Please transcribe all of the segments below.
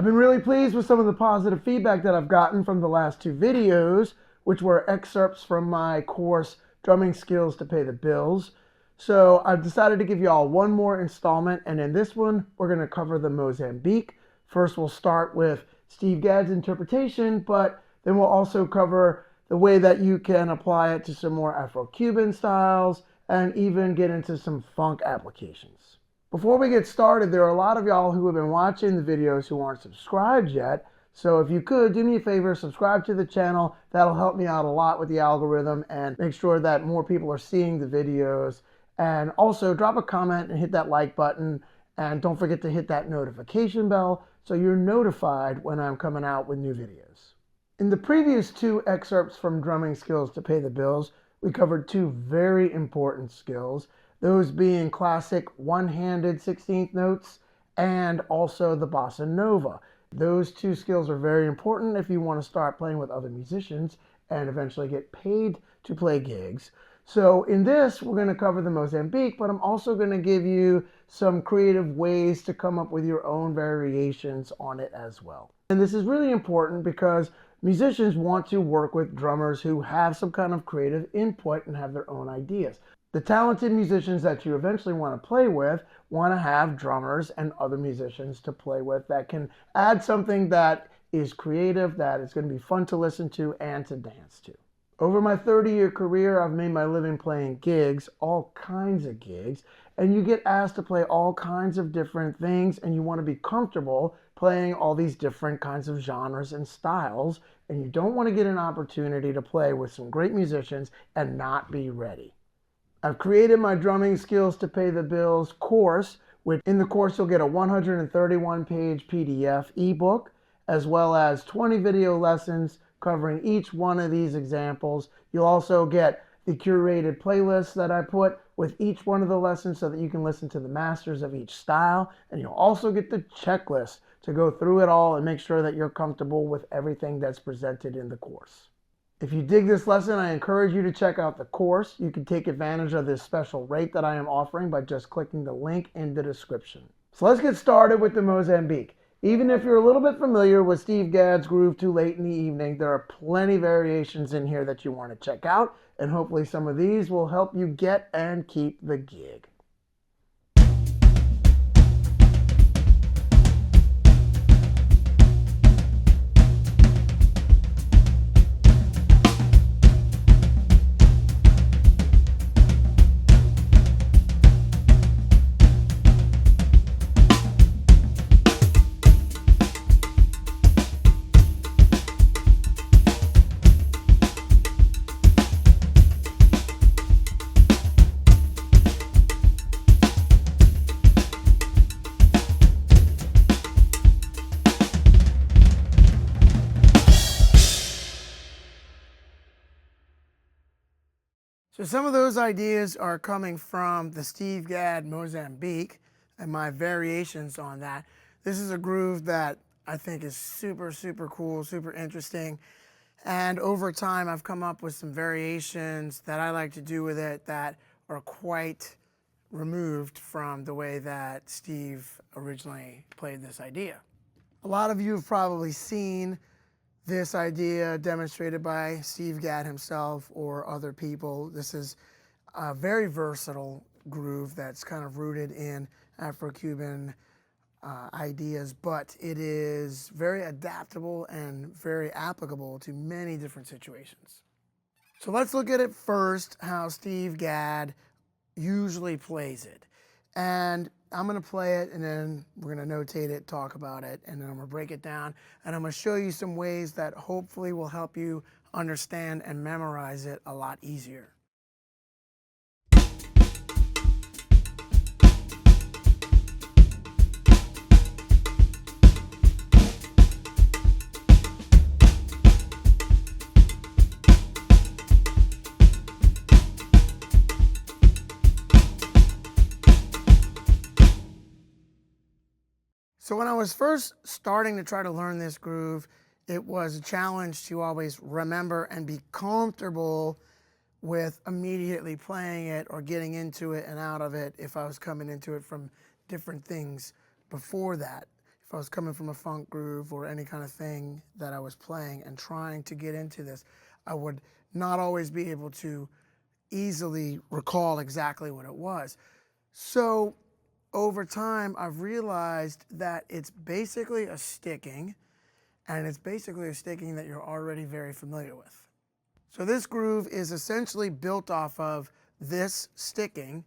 I've been really pleased with some of the positive feedback that I've gotten from the last 2 videos, which were excerpts from my course, Drumming Skills to Pay the Bills. So I've decided to give you all one more installment, and in this one, we're going to cover the Mozambique. First, we'll start with Steve Gadd's interpretation, but then we'll also cover the way that you can apply it to some more Afro-Cuban styles and even get into some funk applications. Before we get started, there are a lot of y'all who have been watching the videos who aren't subscribed yet. So if you could, do me a favor, subscribe to the channel. That'll help me out a lot with the algorithm and make sure that more people are seeing the videos. And also drop a comment and hit that like button. And don't forget to hit that notification bell so you're notified when I'm coming out with new videos. In the previous 2 excerpts from Drumming Skills to Pay the Bills, we covered 2 very important skills, those being classic one-handed 16th notes and also the bossa nova. Those 2 skills are very important if you want to start playing with other musicians and eventually get paid to play gigs. So in this, we're going to cover the Mozambique, but I'm also going to give you some creative ways to come up with your own variations on it as well. And this is really important because musicians want to work with drummers who have some kind of creative input and have their own ideas. The talented musicians that you eventually want to play with want to have drummers and other musicians to play with that can add something that is creative, that is going to be fun to listen to and to dance to. Over my 30-year career, I've made my living playing gigs, all kinds of gigs, and you get asked to play all kinds of different things, and you want to be comfortable playing all these different kinds of genres and styles, and you don't want to get an opportunity to play with some great musicians and not be ready. I've created my Drumming Skills to Pay the Bills course, which in the course you'll get a 131-page PDF ebook, as well as 20 video lessons covering each one of these examples. You'll also get the curated playlist that I put with each one of the lessons so that you can listen to the masters of each style. And you'll also get the checklist to go through it all and make sure that you're comfortable with everything that's presented in the course. If you dig this lesson, I encourage you to check out the course. You can take advantage of this special rate that I am offering by just clicking the link in the description. So let's get started with the Mozambique. Even if you're a little bit familiar with Steve Gadd's groove Too Late in the Evening, there are plenty of variations in here that you want to check out, and hopefully some of these will help you get and keep the gig. So some of those ideas are coming from the Steve Gadd Mozambique and my variations on that. This is a groove that I think is super, super cool, super interesting. And over time, I've come up with some variations that I like to do with it that are quite removed from the way that Steve originally played this idea. A lot of you have probably seen this idea demonstrated by Steve Gadd himself or other people. This is a very versatile groove that's kind of rooted in Afro-Cuban ideas, but it is very adaptable and very applicable to many different situations. So let's look at it first, how Steve Gadd usually plays it. And I'm going to play it, and then we're going to notate it, talk about it, and then I'm going to break it down. And I'm going to show you some ways that hopefully will help you understand and memorize it a lot easier. So when I was first starting to try to learn this groove, it was a challenge to always remember and be comfortable with immediately playing it or getting into it and out of it if I was coming into it from different things before that. if I was coming from a funk groove or any kind of thing that I was playing and trying to get into this, I would not always be able to easily recall exactly what it was. So over time, I've realized that it's basically a sticking, and it's basically a sticking that you're already very familiar with. So this groove is essentially built off of this sticking,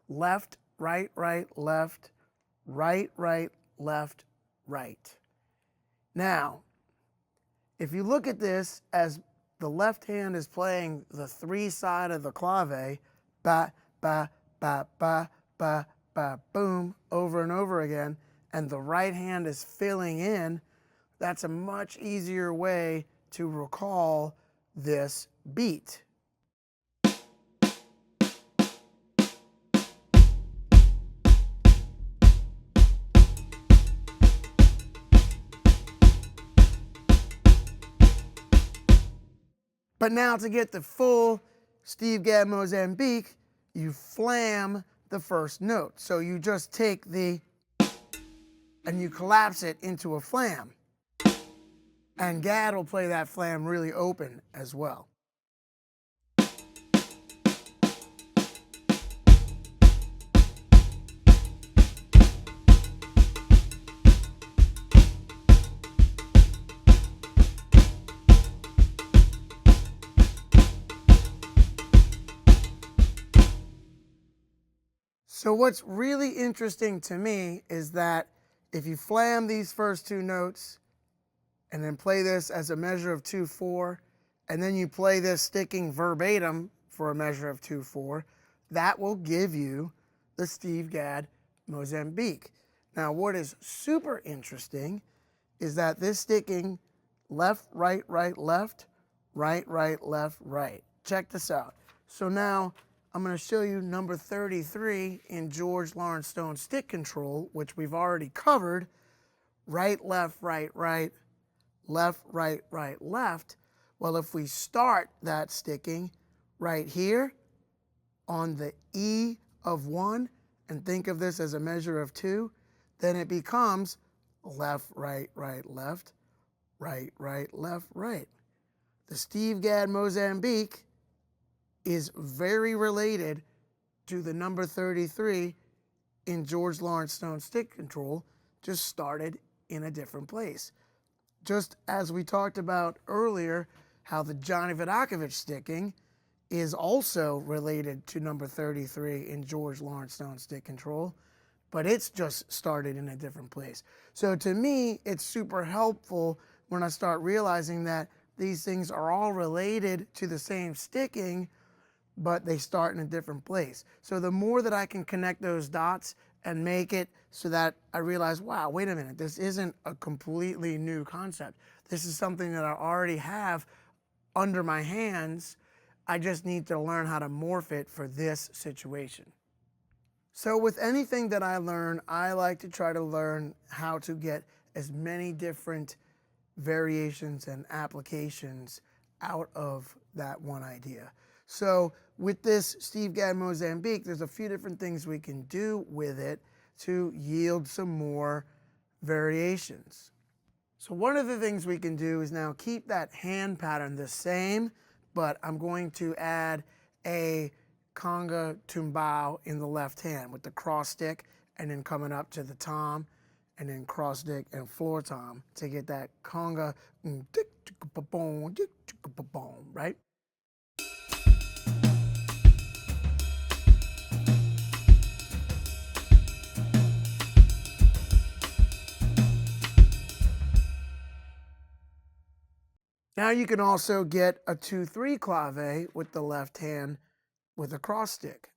left, right, left, right, left, right. Now, if you look at this as the left hand is playing the 3 side of the clave, ba, ba, ba, ba, ba, ba, boom, over and over again, and the right hand is filling in, that's a much easier way to recall this beat. But now to get the full Steve Gadd Mozambique, you flam the first note. So you just take the and you collapse it into a flam. And Gadd will play that flam really open as well. So what's really interesting to me is that if you flam these first 2 notes and then play this as a measure of 2/4, and then you play this sticking verbatim for a measure of 2/4, that will give you the Steve Gadd Mozambique. Now what is super interesting is that this sticking left, right, left, right, left, right. Check this out. So now I'm going to show you number 33 in George Lawrence Stone stick control, which we've already covered. Right, left, right, left, right, left. Well, if we start that sticking right here on the E of 1 and think of this as a measure of 2, then it becomes left, right, left, right, left, right. The Steve Gadd Mozambique is very related to the number 33 in George Lawrence Stone stick control, just started in a different place. Just as we talked about earlier, how the Johnny Vodakovich sticking is also related to number 33 in George Lawrence Stone stick control, but it's just started in a different place. So to me, it's super helpful when I start realizing that these things are all related to the same sticking, but they start in a different place. So the more that I can connect those dots and make it so that I realize, wow, wait a minute, this isn't a completely new concept. This is something that I already have under my hands. I just need to learn how to morph it for this situation. So with anything that I learn, I like to try to learn how to get as many different variations and applications out of that one idea. So with this Steve Gadd Mozambique, there's a few different things we can do with it to yield some more variations. So one of the things we can do is now keep that hand pattern the same, but I'm going to add a conga tumbao in the left hand with the cross stick and then coming up to the tom and then cross stick and floor tom to get that conga, right? Now you can also get a 2/3 clave with the left hand with a cross stick.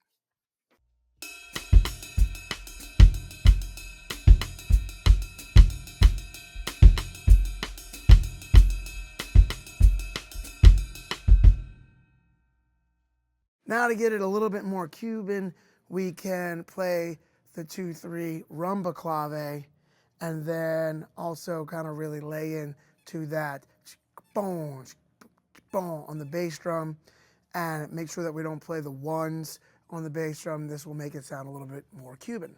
Now to get it a little bit more Cuban, we can play the 2/3 rumba clave and then also kind of really lay in to that boom, boom on the bass drum, and make sure that we don't play the ones on the bass drum. This will make it sound a little bit more Cuban.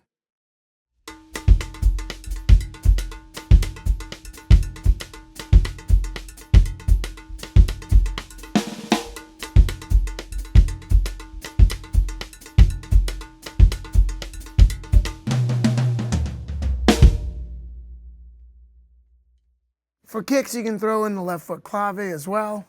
For kicks, you can throw in the left foot clave as well.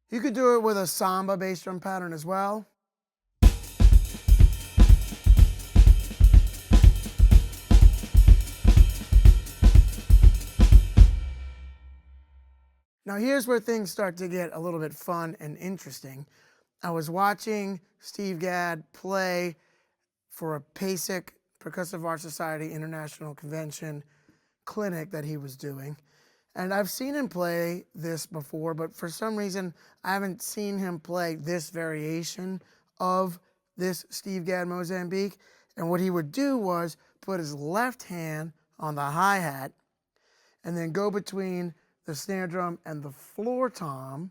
You could do it with a samba bass drum pattern as well. Now here's where things start to get a little bit fun and interesting. I was watching Steve Gadd play for a PASIC, Percussive Art Society International Convention clinic that he was doing. And I've seen him play this before, but for some reason, I haven't seen him play this variation of this Steve Gadd Mozambique. And what he would do was put his left hand on the hi-hat and then go between the snare drum and the floor tom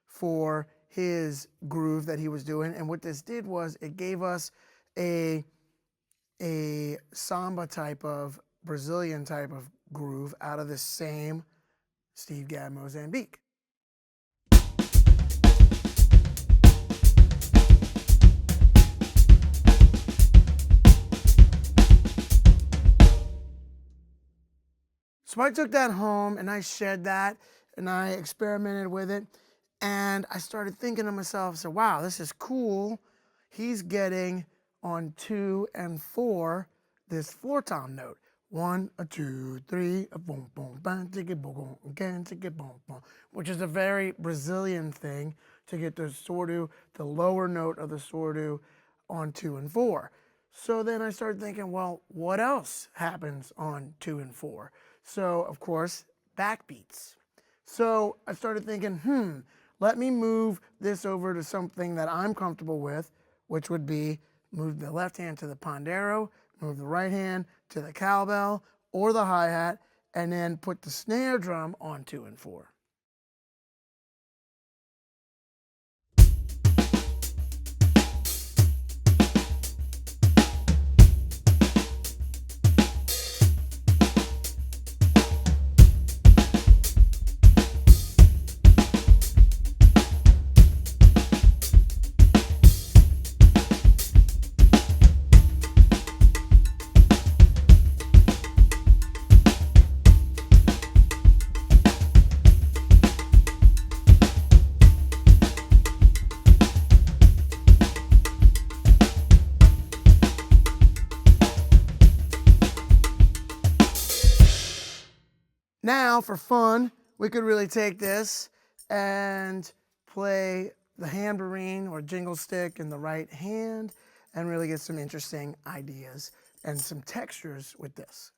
for his groove that he was doing. And what this did was it gave us a samba type of, Brazilian type of groove out of the same Steve Gadd Mozambique. So I took that home and I shed that and I experimented with it, and I started thinking to myself, so wow, this is cool. He's getting on 2 and 4 this floor tom note. 1, a 2, 3, a boom, boom, bang, tiggy, boom, again, tiggy, boom, boom, which is a very Brazilian thing to get the surdo, the lower note of the surdo on 2 and 4. So then I started thinking, well, what else happens on 2 and 4? So, of course, backbeats. So I started thinking, let me move this over to something that I'm comfortable with, which would be move the left hand to the pandero, move the right hand to the cowbell or the hi-hat, and then put the snare drum on 2 and 4. Now, for fun, we could really take this and play the tambourine or jingle stick in the right hand and really get some interesting ideas and some textures with this.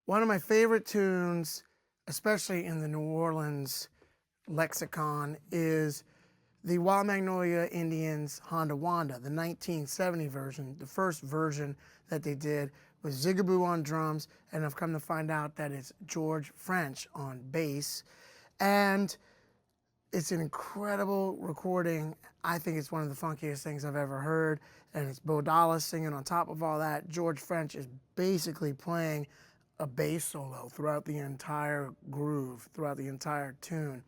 One of my favorite tunes, especially in the New Orleans lexicon, is the Wild Magnolia Indians Honda Wanda, the 1970 version. The first version that they did was Zigaboo on drums, and I've come to find out that it's George French on bass. And it's an incredible recording. I think it's one of the funkiest things I've ever heard. And it's Bo Dallas singing on top of all that. George French is basically playing a bass solo throughout the entire groove, throughout the entire tune.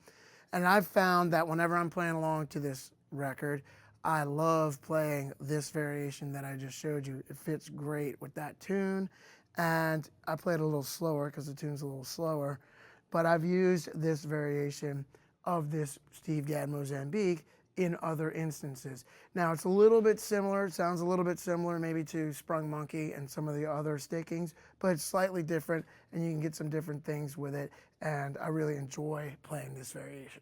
And I've found that whenever I'm playing along to this record, I love playing this variation that I just showed you. It fits great with that tune. And I play it a little slower because the tune's a little slower. But I've used this variation of this Steve Gadd Mozambique in other instances. Now it's a little bit similar, it sounds a little bit similar maybe to Sprung Monkey and some of the other stickings, but it's slightly different and you can get some different things with it, and I really enjoy playing this variation.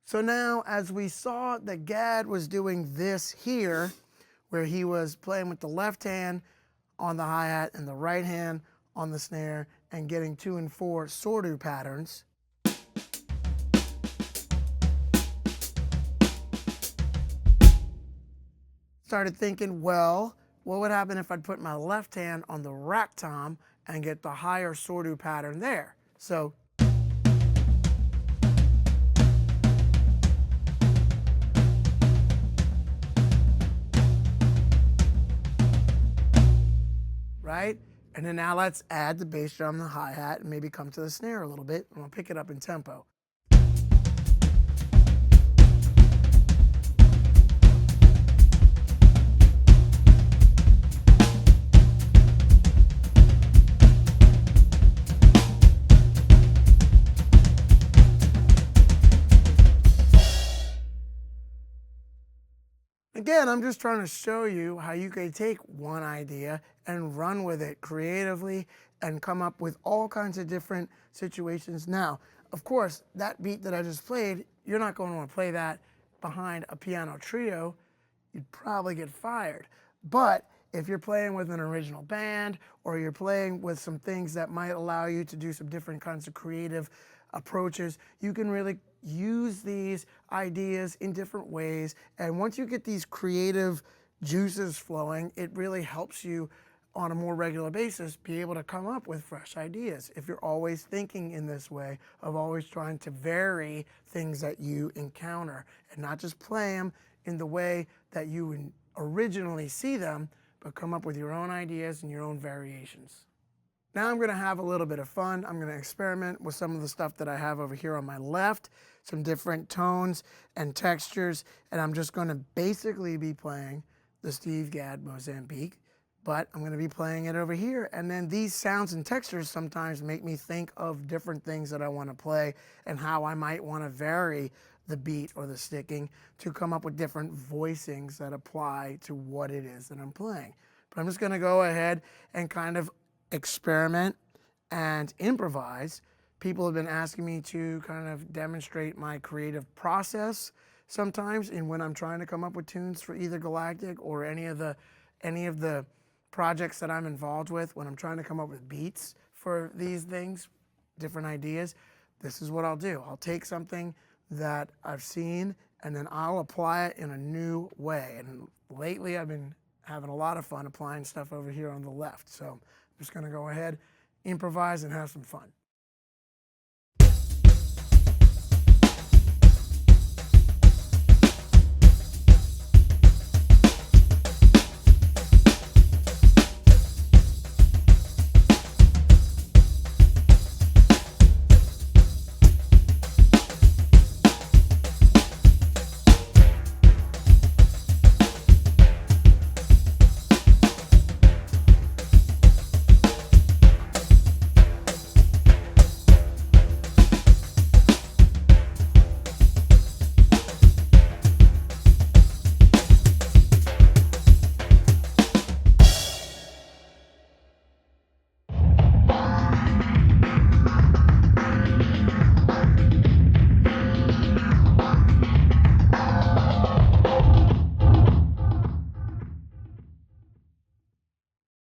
So now, as we saw that Gadd was doing this here, where he was playing with the left hand on the hi-hat and the right hand on the snare and getting 2 and 4 surdo patterns, Started thinking, well, what would happen if I'd put my left hand on the rack tom and get the higher surdo pattern there? So right? And then now let's add the bass drum, the hi-hat, and maybe come to the snare a little bit. I'm gonna pick it up in tempo. Again, I'm just trying to show you how you can take one idea and run with it creatively and come up with all kinds of different situations. Now, of course, that beat that I just played, you're not going to want to play that behind a piano trio. You'd probably get fired. But if you're playing with an original band or you're playing with some things that might allow you to do some different kinds of creative approaches, you can really use these ideas in different ways. And once you get these creative juices flowing, it really helps you on a more regular basis be able to come up with fresh ideas. If you're always thinking in this way of always trying to vary things that you encounter and not just play them in the way that you originally see them, but come up with your own ideas and your own variations. Now I'm going to have a little bit of fun. I'm going to experiment with some of the stuff that I have over here on my left, some different tones and textures, and I'm just going to basically be playing the Steve Gadd Mozambique, but I'm going to be playing it over here. And then these sounds and textures sometimes make me think of different things that I want to play and how I might want to vary the beat or the sticking to come up with different voicings that apply to what it is that I'm playing. But I'm just going to go ahead and kind of experiment and improvise. People have been asking me to kind of demonstrate my creative process sometimes in when I'm trying to come up with tunes for either Galactic or any of the projects that I'm involved with. When I'm trying to come up with beats for these things, different ideas, this is what I'll do. I'll take something that I've seen and then I'll apply it in a new way. And lately I've been having a lot of fun applying stuff over here on the left. So I'm just going to go ahead, improvise, and have some fun.